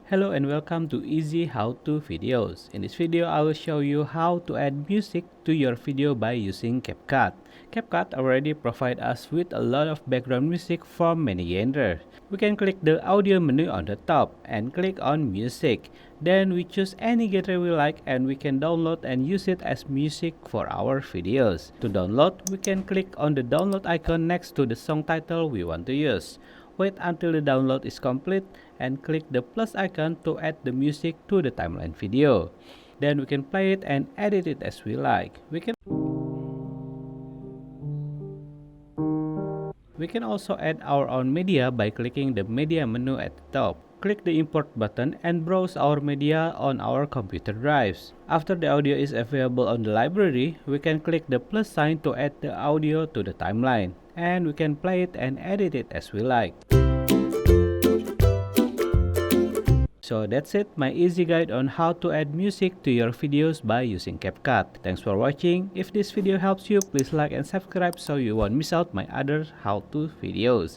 Hello and welcome to Easy How To Videos. In this video, I will show you how to add music to your video by using CapCut. CapCut already provides us with a lot of background music from many genres. We can click the audio menu on the top and click on music. Then we choose any genre we like and we can download and use it as music for our videos. To download, we can click on the download icon next to the song title we want to use. Wait until the download is complete and click the plus icon to add the music to the timeline video. Then we can play it and edit it as we like. We can also add our own media by clicking the media menu at the top. Click the import button and browse our media on our computer drives. After the audio is available on the library, we can click the plus sign to add the audio to the timeline. And we can play it and edit it as we like. So that's it, my easy guide on how to add music to your videos by using CapCut. Thanks for watching. If this video helps you, please like and subscribe so you won't miss out my other how-to videos.